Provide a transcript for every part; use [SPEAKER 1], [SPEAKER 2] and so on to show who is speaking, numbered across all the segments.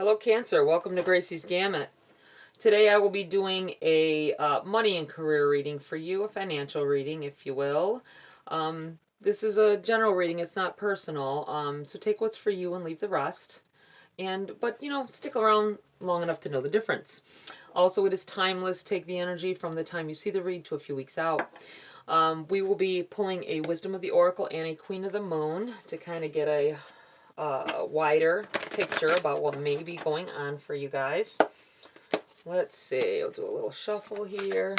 [SPEAKER 1] Hello Cancer, welcome to Gracie's Gamut. Today I will be doing a money and career reading for you, a financial reading if you will. This is a general reading, it's not personal, so take what's for you and leave the rest. But stick around long enough to know the difference. Also, it is timeless. Take the energy from the time you see the read to a few weeks out. We will be pulling a Wisdom of the Oracle and a Queen of the Moon to kind of get a wider picture about what may be going on for you guys. Let's see, I'll do a little shuffle here.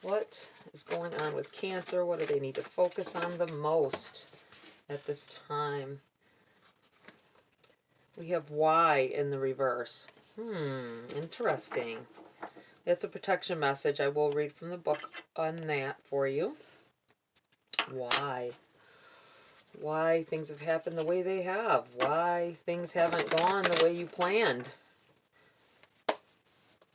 [SPEAKER 1] What is going on with Cancer? What do they need to focus on the most at this time? We have Y in the reverse. Interesting. It's a protection message. I will read from the book on that for you. Why? Why things have happened the way they have. Why things haven't gone the way you planned.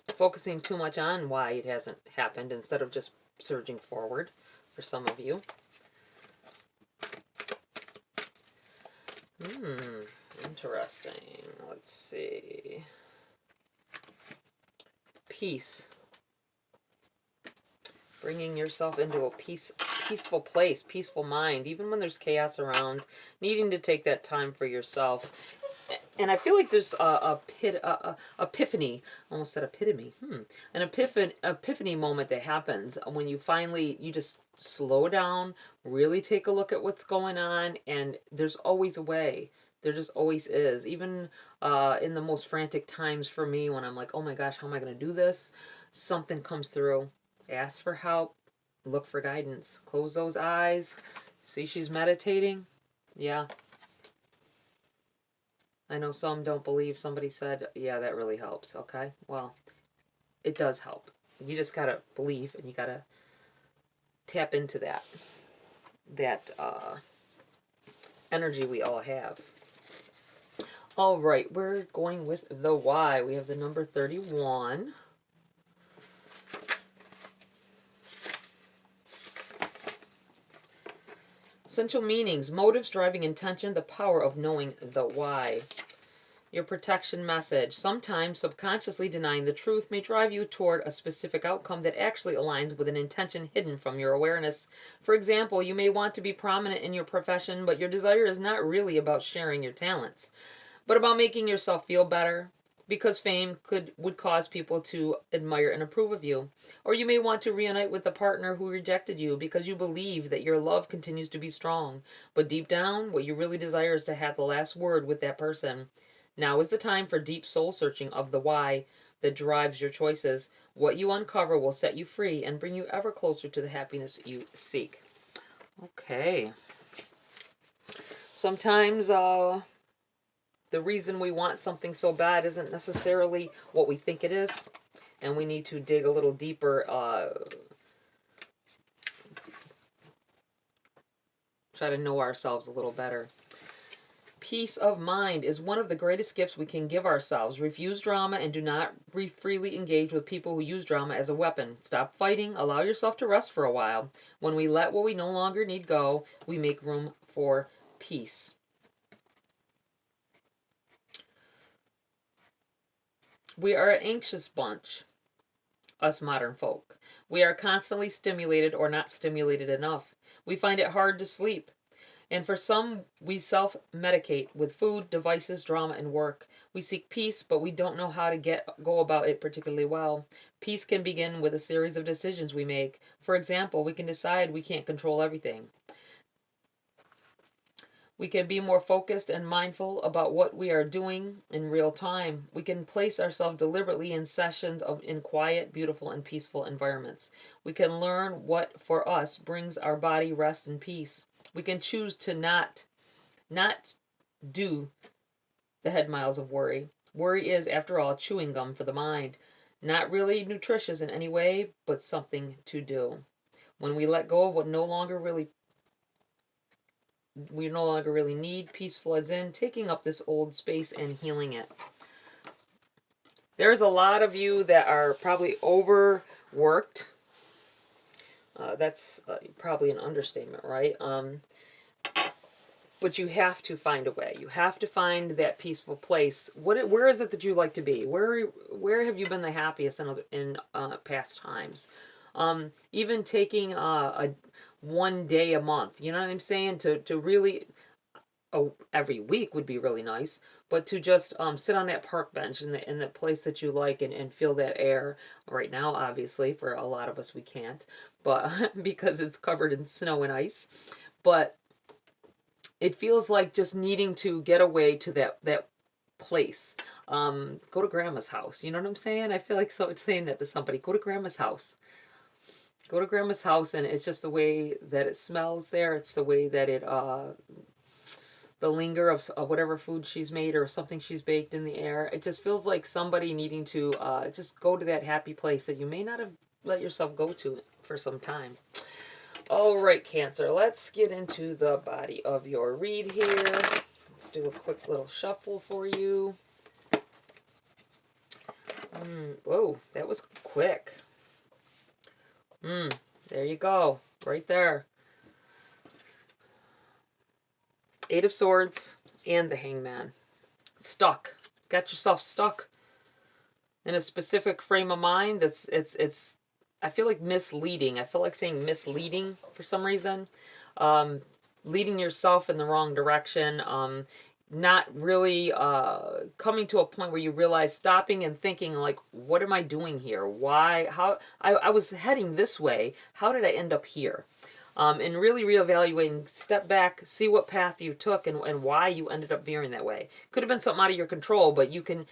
[SPEAKER 1] Focusing too much on why it hasn't happened instead of just surging forward for some of you. Interesting. Let's see. Peace. Bringing yourself into a peaceful place, peaceful mind, even when there's chaos around, needing to take that time for yourself. And I feel like there's a epiphany, almost said epitome, an epiphany moment that happens when you finally, you just slow down, really take a look at what's going on, and there's always a way. There just always is. Even in the most frantic times for me, when I'm like, oh my gosh, how am I going to do this? Something comes through. Ask for help. Look for guidance. Close those eyes. See, she's meditating. Yeah. I know some don't believe. Somebody said, yeah, that really helps. Okay. Well, it does help. You just got to believe, and you got to tap into that energy we all have. All right, we're going with the Y. We have the number 31. Essential meanings, motives, driving intention, the power of knowing the why. Your protection message. Sometimes subconsciously denying the truth may drive you toward a specific outcome that actually aligns with an intention hidden from your awareness. For example, you may want to be prominent in your profession, but your desire is not really about sharing your talents, but about making yourself feel better, because fame would cause people to admire and approve of you. Or you may want to reunite with the partner who rejected you because you believe that your love continues to be strong. But deep down, what you really desire is to have the last word with that person. Now is the time for deep soul searching of the why that drives your choices. What you uncover will set you free and bring you ever closer to the happiness you seek. Okay. Sometimes the reason we want something so bad isn't necessarily what we think it is, and we need to dig a little deeper, try to know ourselves a little better. Peace of mind is one of the greatest gifts we can give ourselves. Refuse drama and do not freely engage with people who use drama as a weapon. Stop fighting. Allow yourself to rest for a while. When we let what we no longer need go, we make room for peace. We are an anxious bunch, us modern folk. We are constantly stimulated or not stimulated enough. We find it hard to sleep. And for some, we self-medicate with food, devices, drama, and work. We seek peace, but we don't know how to go about it particularly well. Peace can begin with a series of decisions we make. For example, we can decide we can't control everything. We can be more focused and mindful about what we are doing in real time. We can place ourselves deliberately in sessions in quiet, beautiful, and peaceful environments. We can learn what, for us, brings our body rest and peace. We can choose to not do the head miles of worry. Worry is, after all, chewing gum for the mind. Not really nutritious in any way, but something to do. When we let go of what we no longer really need, peaceful as in taking up this old space and healing it. There's a lot of you that are probably overworked. That's probably an understatement, right? But you have to find a way. You have to find that peaceful place. Where is it that you like to be? Where have you been the happiest in past times? Even taking a 1 day a month. You know what I'm saying? To really, every week would be really nice. But to just sit on that park bench in the place that you like and feel that air. Right now, obviously, for a lot of us, we can't, but because it's covered in snow and ice. But it feels like just needing to get away to that place. Go to grandma's house. You know what I'm saying? I feel like it's saying that to somebody. Go to grandma's house. Go to grandma's house, and it's just the way that it smells there. It's the way that it the linger of whatever food she's made or something she's baked in the air. It just feels like somebody needing to just go to that happy place that you may not have let yourself go to for some time. All right, Cancer, let's get into the body of your read here. Let's do a quick little shuffle for you. Whoa, that was quick. There you go, right there. 8 of Swords and the Hangman. Stuck. Got yourself stuck in a specific frame of mind that's it's I feel like misleading. I feel like saying misleading for some reason. Leading yourself in the wrong direction. Not really coming to a point where you realize, stopping and thinking like, what am I doing here? Why? How? I was heading this way. How did I end up here? And really reevaluating, step back, see what path you took and why you ended up veering that way. Could have been something out of your control, but you can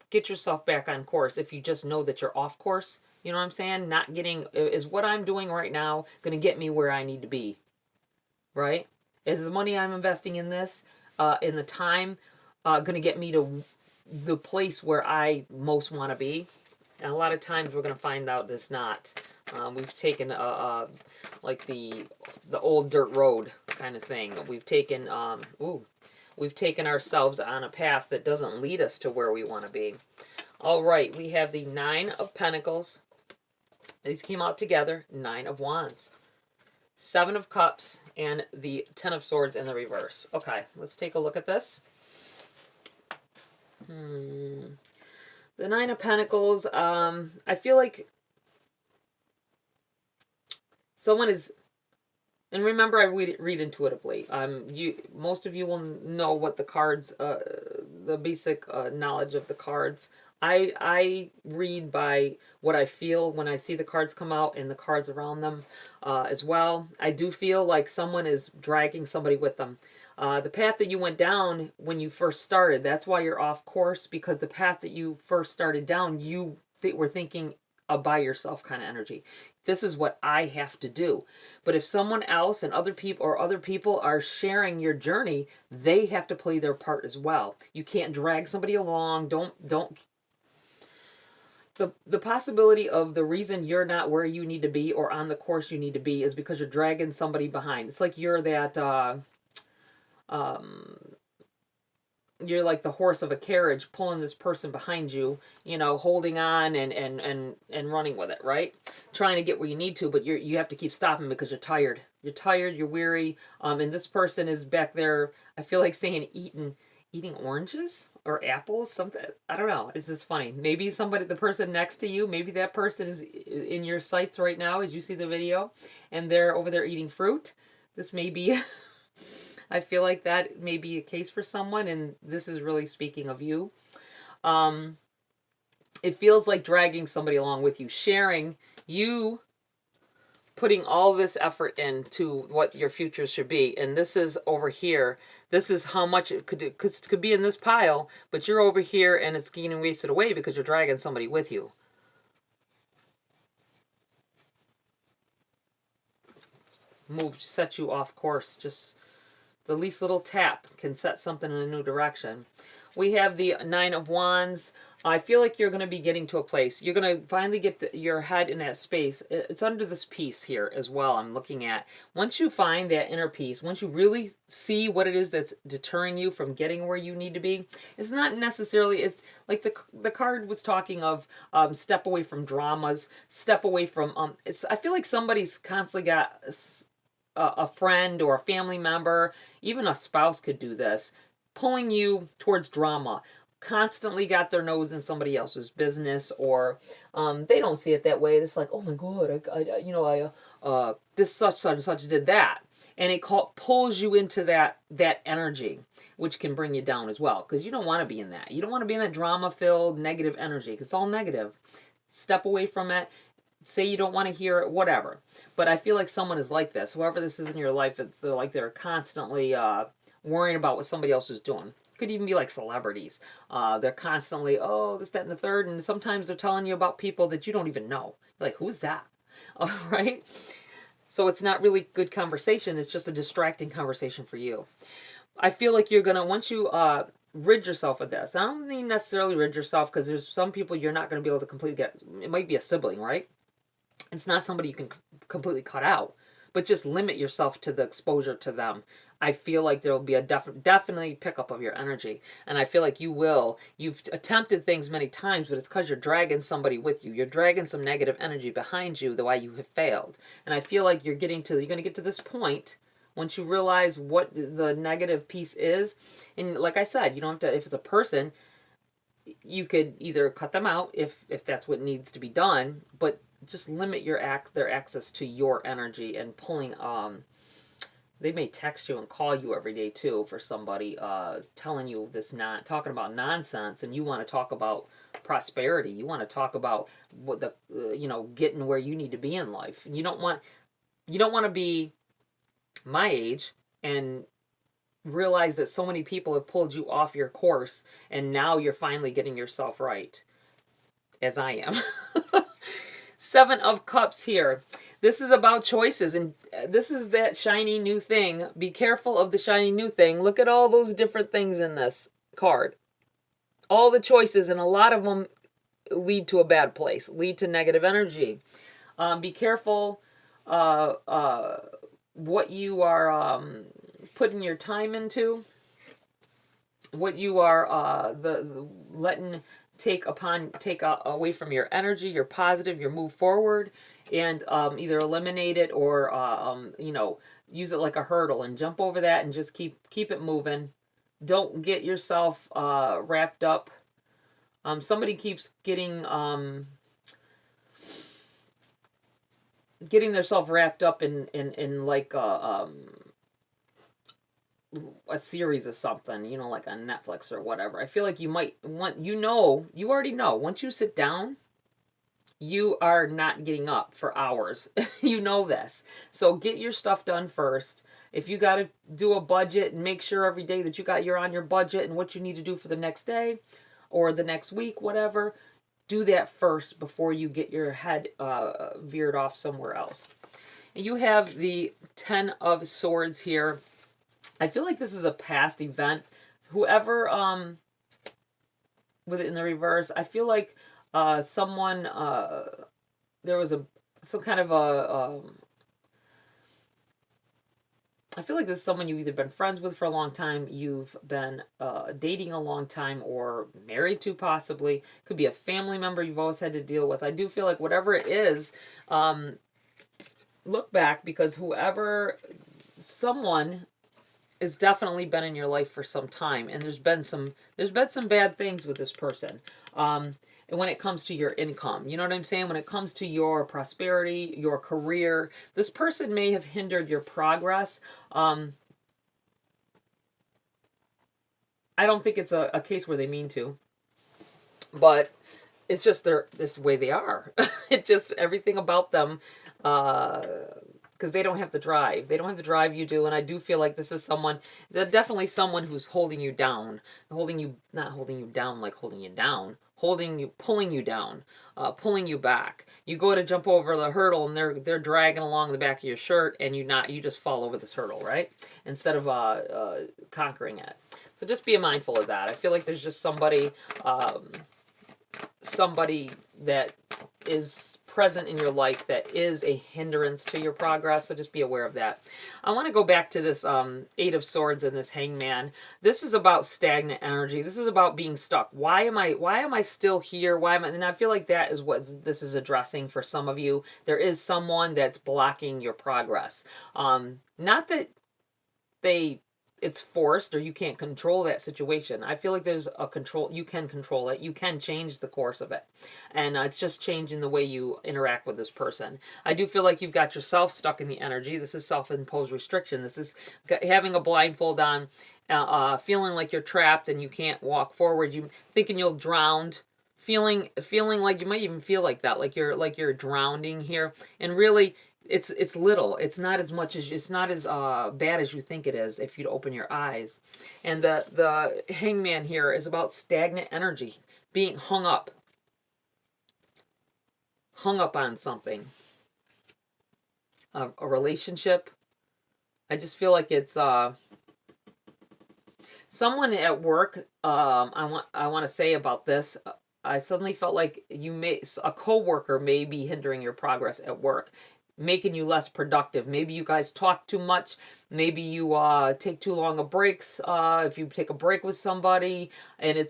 [SPEAKER 1] get yourself back on course if you just know that you're off course. You know what I'm saying? Not getting, is what I'm doing right now going to get me where I need to be? Right? Is the money I'm investing in this, in the time, going to get me to the place where I most want to be? And a lot of times we're going to find out it's not. We've taken like the old dirt road kind of thing. We've taken we've taken ourselves on a path that doesn't lead us to where we want to be. All right, we have the 9 of Pentacles. These came out together. 9 of Wands, 7 of Cups, and the 10 of Swords in the reverse. Okay, let's take a look at this. The 9 of Pentacles, I feel like someone is, and remember I read intuitively. Most of you will know what the cards, the basic knowledge of the cards. I read by what I feel when I see the cards come out and the cards around them as well. I do feel like someone is dragging somebody with them. The path that you went down when you first started, that's why you're off course, because the path that you first started down, you were thinking by yourself kind of energy. This is what I have to do. But if someone else and other people are sharing your journey, they have to play their part as well. You can't drag somebody along. Don't. The possibility of the reason you're not where you need to be or on the course you need to be is because you're dragging somebody behind. It's like you're that you're like the horse of a carriage pulling this person behind you, you know, holding on and running with it, right? Trying to get where you need to, but you have to keep stopping because you're tired. You're tired, you're weary, and this person is back there, I feel like saying eating oranges or apples, something. I don't know. It's just funny. Maybe the person next to you, maybe that person is in your sights right now as you see the video, and they're over there eating fruit. This may be, I feel like that may be a case for someone, and this is really speaking of you. It feels like dragging somebody along with you, sharing, you putting all this effort into what your future should be. And this is over here. This is how much it could be in this pile, but you're over here and it's getting wasted away because you're dragging somebody with you. Set you off course. Just the least little tap can set something in a new direction. We have the 9 of Wands. I feel like you're going to be getting to a place. You're going to finally get your head in that space. It's under this peace here as well I'm looking at. Once you find that inner peace, once you really see what it is that's deterring you from getting where you need to be, it's not necessarily, it's like the card was talking of step away from dramas, step away from, I feel like somebody's constantly got a friend or a family member, even a spouse could do this, pulling you towards drama, constantly got their nose in somebody else's business, or they don't see it that way. It's like, oh my God, this such and such did that. And it pulls you into that energy, which can bring you down as well, because you don't want to be in that. You don't want to be in that drama-filled, negative energy, because it's all negative. Step away from it. Say you don't want to hear it, whatever. But I feel like someone is like this. Whoever this is in your life, it's like they're constantly worrying about what somebody else is doing. Could even be like celebrities. They're constantly, oh, this, that, and the third. And sometimes they're telling you about people that you don't even know. Like, who's that? All right? So it's not really good conversation. It's just a distracting conversation for you. I feel like you're going to, once you rid yourself of this. I don't mean necessarily rid yourself, because there's some people you're not going to be able to completely get. It might be a sibling, right? It's not somebody you can completely cut out. But just limit yourself to the exposure to them. I feel like there will be a definitely pickup of your energy. And I feel like you will. You've attempted things many times, but it's because you're dragging somebody with you. You're dragging some negative energy behind you the way you have failed. And I feel like you're going to get to this point once you realize what the negative piece is. And like I said, you don't have to, if it's a person, you could either cut them out if that's what needs to be done, but just limit their access to your energy and pulling. They may text you and call you every day too for somebody telling you this, not talking about nonsense, and you want to talk about prosperity. You want to talk about what the getting where you need to be in life. And you don't want to be my age and realize that so many people have pulled you off your course, and now you're finally getting yourself right, as I am. Seven of Cups here. This is about choices, and this is that shiny new thing. Be careful of the shiny new thing. Look at all those different things in this card. All the choices, and a lot of them lead to a bad place, lead to negative energy. Be careful what you are putting your time into, what you are letting take away from your energy, your positive, your move forward, and either eliminate it or use it like a hurdle and jump over that and just keep it moving. Don't get yourself wrapped up. Somebody keeps getting themselves wrapped up in like a series of something, like on Netflix or whatever. I feel like you might want, you already know, once you sit down, you are not getting up for hours. You know this. So get your stuff done first. If you got to do a budget, and make sure every day that you're on your budget and what you need to do for the next day or the next week, whatever, do that first before you get your head veered off somewhere else. And you have the 10 of Swords here. I feel like this is a past event. Whoever, with it in the reverse, I feel like someone, there was some kind of I feel like this is someone you've either been friends with for a long time, you've been dating a long time, or married to possibly. Could be a family member you've always had to deal with. I do feel like whatever it is, look back, because someone has definitely been in your life for some time, and there's been some bad things with this person. And when it comes to your income, you know what I'm saying? When it comes to your prosperity, your career, this person may have hindered your progress. I don't think it's a case where they mean to, but it's just this way they are. It just, everything about them, because they don't have the drive. They don't have the drive you do, and I do feel like this is definitely someone who's holding you down. Not holding you down like holding you down. Pulling you down, pulling you back. You go to jump over the hurdle, and they're dragging along the back of your shirt, and you just fall over this hurdle, right? Instead of conquering it. So just be mindful of that. I feel like there's just somebody that is present in your life that is a hindrance to your progress, so just be aware of that. I want to go back to this Eight of Swords and this Hangman. This is about stagnant energy. This is about being stuck. Why am I still here? Why am I? And I feel like that is what this is addressing for some of you. There is someone that's blocking your progress. Not that it's forced or you can't control that situation. I feel like there's a control. You can control it. You can change the course of it. And it's just changing the way you interact with this person. I do feel like you've got yourself stuck in the energy. This is self-imposed restriction. This is having a blindfold on, feeling like you're trapped and you can't walk forward. You thinking you'll drown. Feeling like you might even feel like that, like you're drowning here. And really, it's little. It's not as much as, it's not as bad as you think it is if you'd open your eyes. And the Hangman here is about stagnant energy, being hung up on something, a relationship. I just feel like it's someone at work. I want to say about this. I suddenly felt like a coworker may be hindering your progress at work, making you less productive. Maybe you guys talk too much. Maybe you take too long of breaks. If you take a break with somebody, and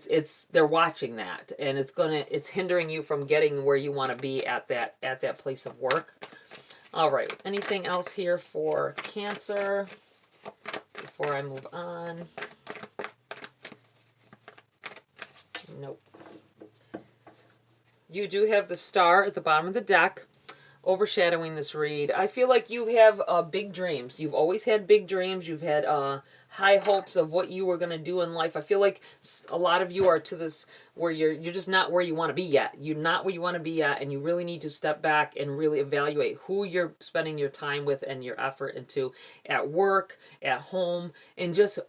[SPEAKER 1] they're watching that, and it's hindering you from getting where you want to be at that place of work. All right. Anything else here for Cancer before I move on? Nope. You do have the Star at the bottom of the deck, overshadowing this read. I feel like you have big dreams. You've always had big dreams. You've had high hopes of what you were going to do in life. I feel like a lot of you are to this where you're just not where you want to be yet. You're not where you want to be yet, and you really need to step back and really evaluate who you're spending your time with and your effort into at work, at home, and just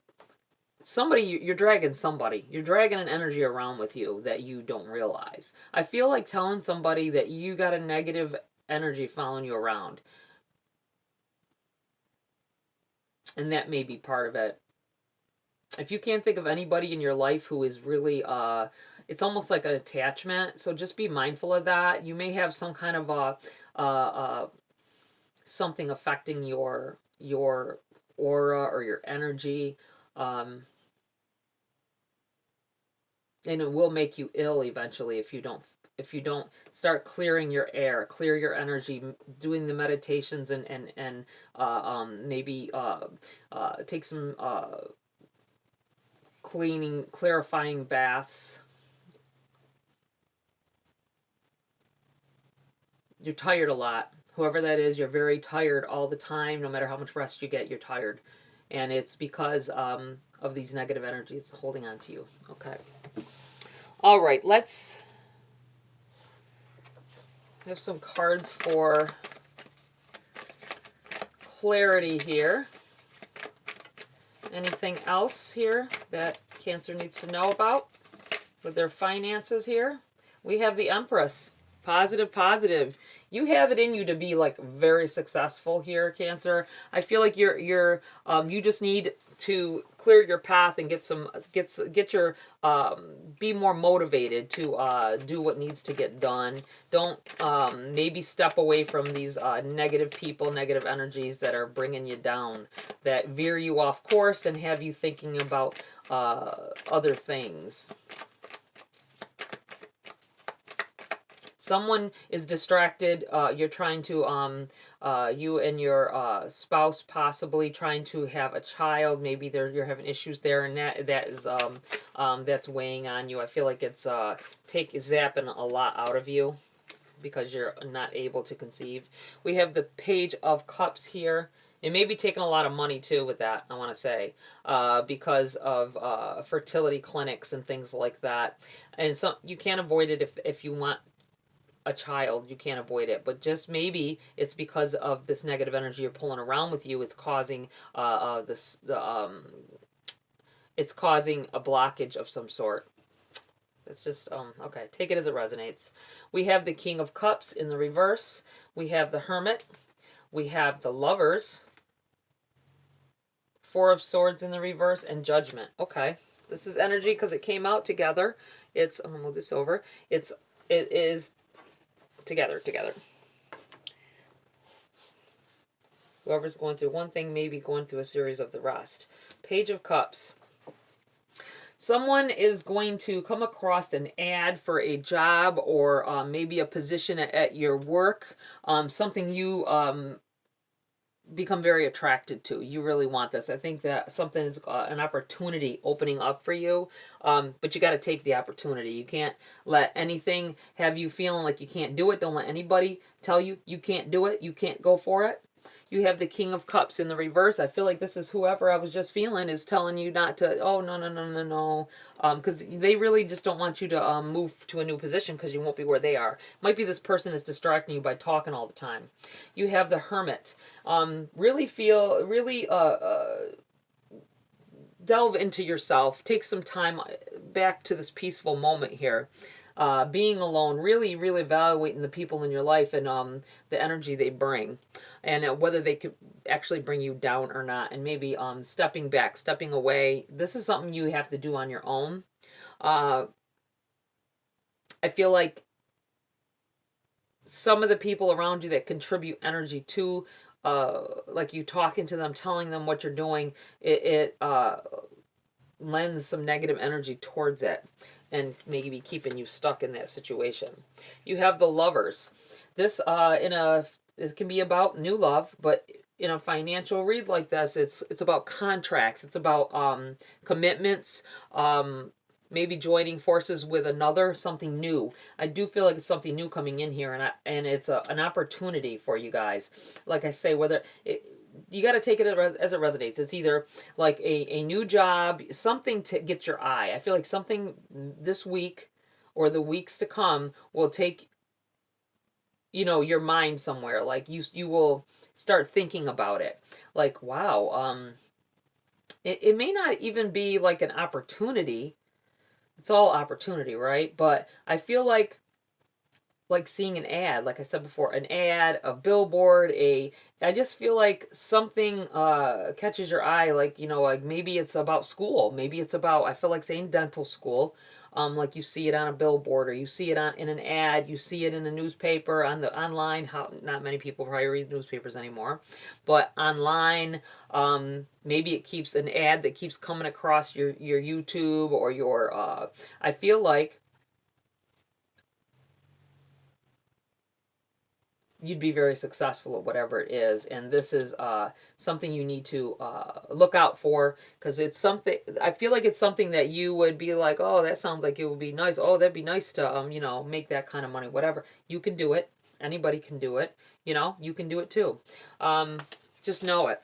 [SPEAKER 1] you're dragging somebody. You're dragging an energy around with you that you don't realize. I feel like telling somebody that you got a negative energy following you around. And that may be part of it. If you can't think of anybody in your life who is really, it's almost like an attachment. So just be mindful of that. You may have some kind of something affecting your aura or your energy. And it will make you ill eventually if you don't start clearing your air, clear your energy, doing the meditations and maybe take some clarifying baths. You're tired a lot. Whoever that is, you're very tired all the time. No matter how much rest you get, you're tired. And it's because of these negative energies holding on to you. Okay. All right, let's have some cards for clarity here. Anything else here that Cancer needs to know about with their finances here? We have the Empress. Positive, positive. You have it in you to be like very successful here, Cancer. I feel like you just need to clear your path and get your be more motivated to do what needs to get done. Don't maybe step away from these negative people, negative energies that are bringing you down, that veer you off course and have you thinking about other things. Someone is distracted. You're trying to, you and your spouse possibly trying to have a child. Maybe you're having issues there, and that is that's weighing on you. I feel like it's zapping a lot out of you because you're not able to conceive. We have the Page of Cups here. It may be taking a lot of money too with that, I want to say, because of fertility clinics and things like that. And so you can't avoid it if you want a child. You can't avoid it, but just maybe it's because of this negative energy you're pulling around with you. It's causing it's causing a blockage of some sort. It's just okay, take it as it resonates. We have the King of Cups in the reverse. We have the Hermit. We have the Lovers. Four of Swords in the reverse, and Judgment. Okay, this is energy because it came out together. I'm gonna move this over. It is together. Whoever's going through one thing may be going through a series of the rest. Page of Cups. Someone is going to come across an ad for a job or maybe a position at your work, something you become very attracted to. You really want this. I think that something is an opportunity opening up for you, but you got to take the opportunity. You can't let anything have you feeling like you can't do it. Don't let anybody tell you you can't do it. You can't go for it. You have the King of Cups in the reverse. I feel like this is whoever I was just feeling is telling you not to, oh, no. Because they really just don't want you to move to a new position because you won't be where they are. Might be this person is distracting you by talking all the time. You have the Hermit. Really delve into yourself. Take some time back to this peaceful moment here. Being alone, really evaluating the people in your life and the energy they bring, and whether they could actually bring you down or not, and maybe stepping back, stepping away. This is something you have to do on your own. I feel like some of the people around you that contribute energy to, like you talking to them, telling them what you're doing, it lends some negative energy towards it and maybe keeping you stuck in that situation. You have the Lovers. This it can be about new love, but in a financial read like this, it's about contracts. It's about commitments. Maybe joining forces with another, something new. I do feel like it's something new coming in here, and it's an opportunity for you guys. Like I say, whether you got to take it as it resonates. It's either like a new job, something to get your eye. I feel like something this week or the weeks to come will take, your mind somewhere. Like you will start thinking about it. Like, wow, it may not even be like an opportunity. It's all opportunity, right? But I feel like seeing an ad, like I said before, an ad, a billboard, I just feel like something catches your eye, like, like maybe it's about school, maybe it's about, I feel like saying dental school, like you see it on a billboard, or you see it in an ad, you see it in a newspaper, online, how not many people probably read newspapers anymore, but online, maybe it keeps an ad that keeps coming across your YouTube or your, I feel like you'd be very successful at whatever it is, and this is something you need to look out for, because it's something, I feel like it's something that you would be like, oh, that sounds like it would be nice, oh, that'd be nice to make that kind of money, whatever. You can do it. Anybody can do it. You can do it too. Just know it.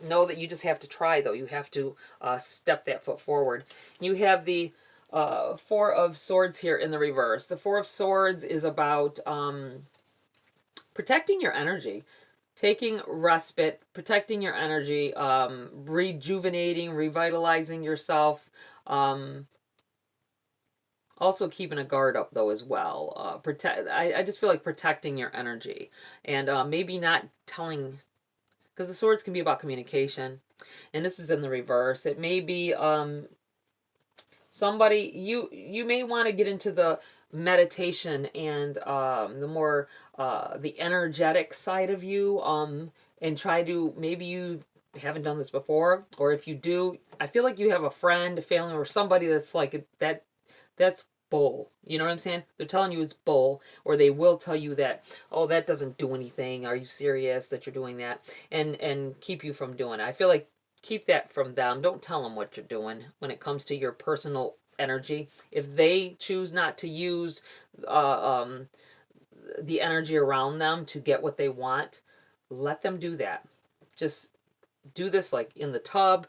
[SPEAKER 1] Know that you just have to try, though. You have to step that foot forward. You have the Four of Swords here in the reverse. The Four of Swords is about protecting your energy, taking respite, protecting your energy, rejuvenating, revitalizing yourself. Also keeping a guard up, though, as well. I just feel like protecting your energy, and maybe not telling, because the swords can be about communication, and this is in the reverse. It may be somebody, you may want to get into the meditation and the more the energetic side of you, and try to, maybe you haven't done this before, or if you do, I feel like you have a friend, a family, or somebody that's like that's bull. You know what I'm saying? They're telling you it's bull, or they will tell you that, oh, that doesn't do anything. Are you serious that you're doing that? And keep you from doing it. I feel like keep that from them. Don't tell them what you're doing when it comes to your personal energy. If they choose not to use the energy around them to get what they want, let them do that. Just do this like in the tub,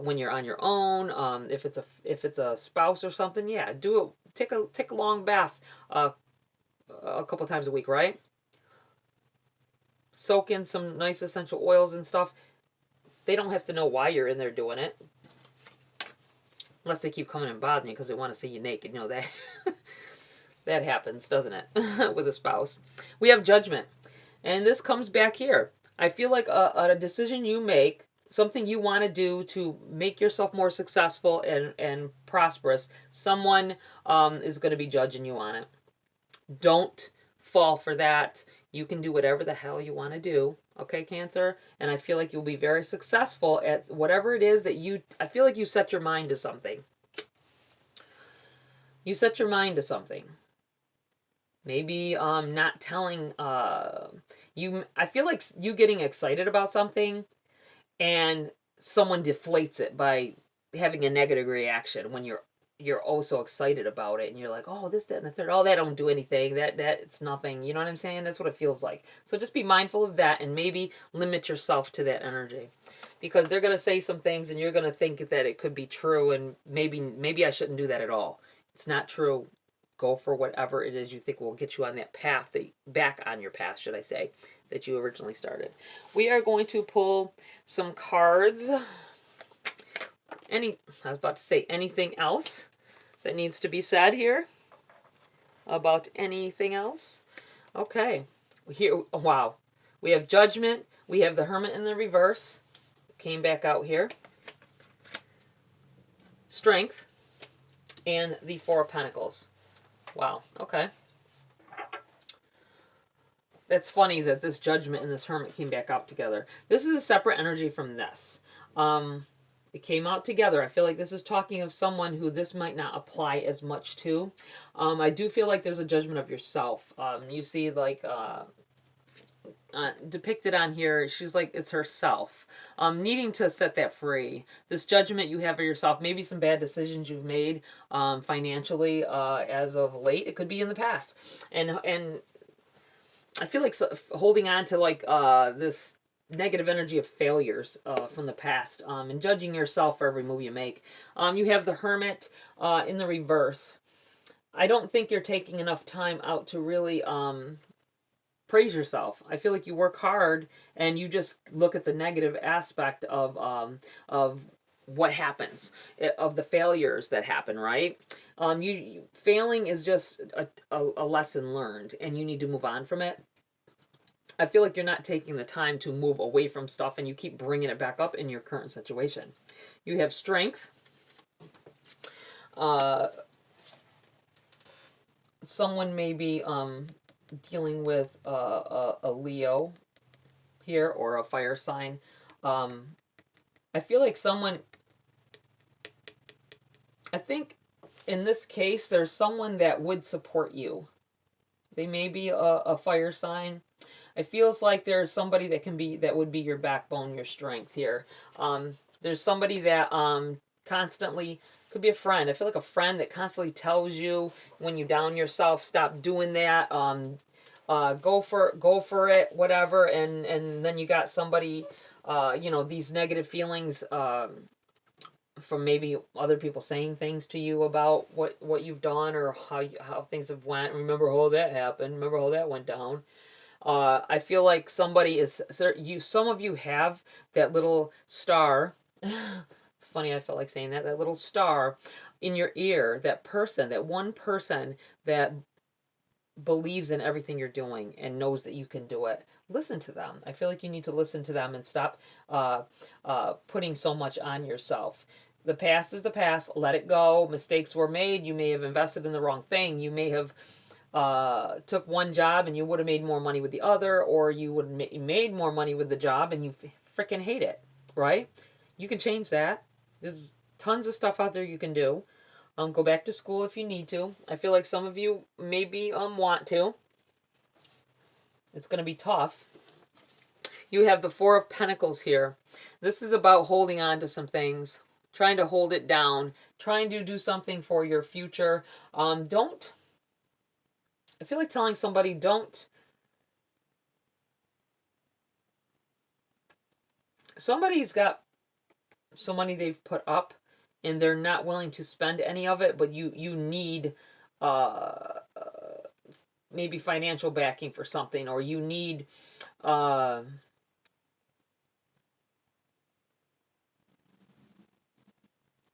[SPEAKER 1] when you're on your own. If it's a spouse or something, yeah, do it. Take a long bath a couple times a week, right? Soak in some nice essential oils and stuff. They don't have to know why you're in there doing it, unless they keep coming and bothering you because they want to see you naked. That that happens, doesn't it? With a spouse. We have Judgment, and this comes back here. I feel like a decision you make, something you want to do to make yourself more successful and prosperous, someone is going to be judging you on it. Don't fall for that. You can do whatever the hell you want to do. Okay, Cancer? And I feel like you'll be very successful at whatever it is that I feel like you set your mind to something. You set your mind to something. Maybe not telling you. I feel like you getting excited about something and someone deflates it by having a negative reaction when you're oh so excited about it, and you're like, oh, this, that, and the third. Oh, that don't do anything. That it's nothing. You know what I'm saying? That's what it feels like. So just be mindful of that and maybe limit yourself to that energy, because they're gonna say some things and you're gonna think that it could be true, and maybe I shouldn't do that at all. It's not true. Go for whatever it is you think will get you on that path, back on your path, should I say, that you originally started. We are going to pull some cards. I was about to say anything else that needs to be said here about anything else. Okay. Here, wow. We have Judgment. We have the Hermit in the reverse. Came back out here. Strength. And the Four of Pentacles. Wow. Okay. That's funny that this Judgment and this Hermit came back out together. This is a separate energy from this. It came out together. I feel like this is talking of someone who this might not apply as much to. I do feel like there's a judgment of yourself. You see, like, depicted on here, she's like, it's herself. Needing to set that free. This judgment you have of yourself, maybe some bad decisions you've made financially as of late. It could be in the past. And I feel like holding on to, like, this negative energy of failures from the past, and judging yourself for every move you make. You have the Hermit in the reverse. I don't think you're taking enough time out to really praise yourself. I feel like you work hard and you just look at the negative aspect of what happens, of the failures that happen, right? Failing is just a lesson learned, and you need to move on from it. I feel like you're not taking the time to move away from stuff, and you keep bringing it back up in your current situation. You have Strength. Someone may be dealing with a Leo here, or a fire sign. I feel like I think in this case, there's someone that would support you. They may be a fire sign. It feels like there's somebody that would be your backbone, your strength here. There's somebody that constantly, could be a friend. I feel like a friend that constantly tells you when you down yourself, stop doing that. Go for it, whatever. And then you got somebody, these negative feelings from maybe other people saying things to you about what you've done, or how things have went. Remember how that happened. Remember how that went down. I feel like some of you have that little star. It's funny, I felt like saying that little star in your ear, that one person that believes in everything you're doing and knows that you can do it. Listen to them. I feel like you need to listen to them and stop putting so much on yourself. The past is the past. Let it go. Mistakes were made. You may have invested in the wrong thing. You may have took one job and you would have made more money with the other, or you would have made more money with the job and you freaking hate it, right? You can change that. There's tons of stuff out there you can do. Go back to school if you need to. I feel like some of you maybe want to. It's going to be tough. You have the Four of Pentacles here. This is about holding on to some things, trying to hold it down, trying to do something for your future. I feel like telling somebody, somebody's got some money they've put up and they're not willing to spend any of it, but you need maybe financial backing for something, or you need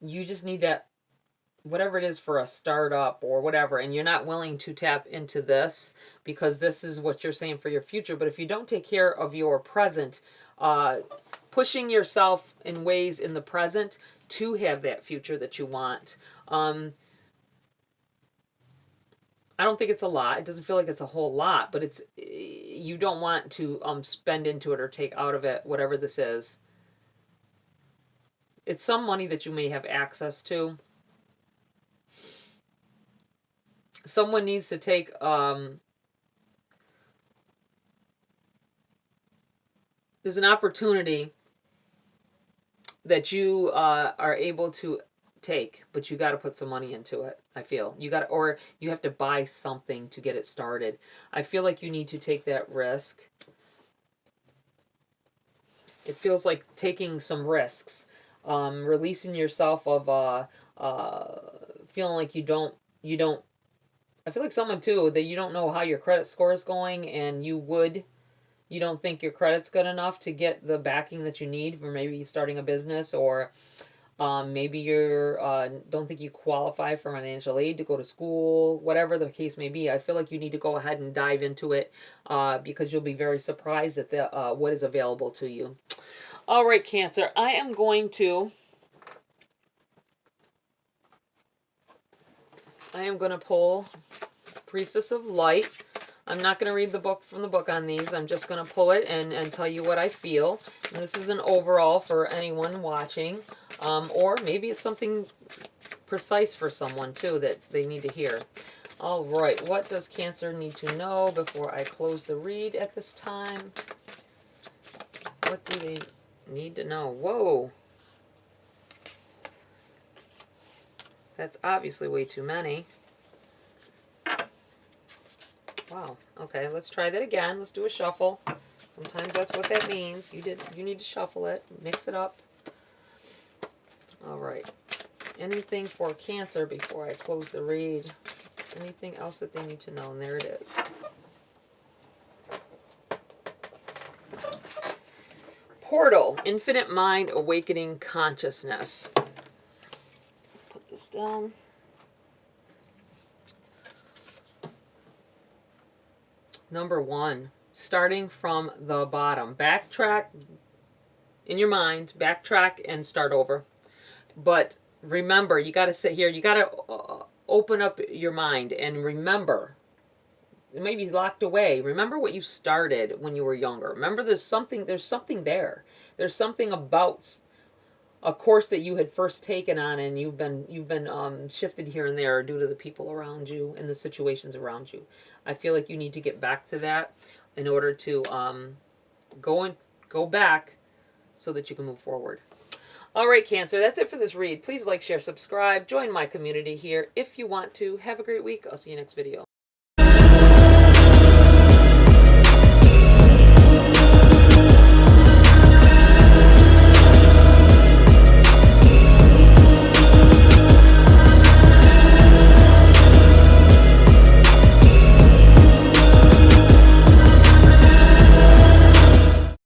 [SPEAKER 1] you just need that, whatever it is, for a startup or whatever, and you're not willing to tap into this because this is what you're saying for your future. But if you don't take care of your present, pushing yourself in ways in the present to have that future that you want, I don't think it's a lot. It doesn't feel like it's a whole lot, but it's, you don't want to spend into it or take out of it, whatever this is. It's some money that you may have access to. Someone needs to take, there's an opportunity that you are able to take, but you got to put some money into it. I feel you got to, or you have to buy something to get it started. I feel like you need to take that risk. It feels like taking some risks, releasing yourself of feeling like you don't. I feel like someone too that you don't know how your credit score is going, and you don't think your credit's good enough to get the backing that you need for maybe starting a business, or maybe you're don't think you qualify for financial aid to go to school, whatever the case may be. I feel like you need to go ahead and dive into it because you'll be very surprised at the what is available to you. All right, Cancer, I am going to pull Priestess of Light. I'm not going to read the book from the book on these. I'm just going to pull it and tell you what I feel. And this is an overall for anyone watching. Or maybe it's something precise for someone, too, that they need to hear. All right. What does Cancer need to know before I close the read at this time? What do they need to know? Whoa. That's obviously way too many. Wow. Okay, let's try that again. Let's do a shuffle. Sometimes that's what that means. You need to shuffle it, mix it up. All right. Anything for Cancer before I close the read? Anything else that they need to know? And there it is. Portal, Infinite Mind, Awakening Consciousness. Put this down. Number 1, starting from the bottom. Backtrack in your mind, backtrack and start over. But remember, you got to sit here, you got to open up your mind and remember. It may be locked away. Remember what you started when you were younger. Remember there's something there. There's something about a course that you had first taken on, and you've been shifted here and there due to the people around you and the situations around you. I feel like you need to get back to that in order to go back so that you can move forward. All right, Cancer, that's it for this read. Please like, share, subscribe, join my community here if you want to. Have a great week. I'll see you next video.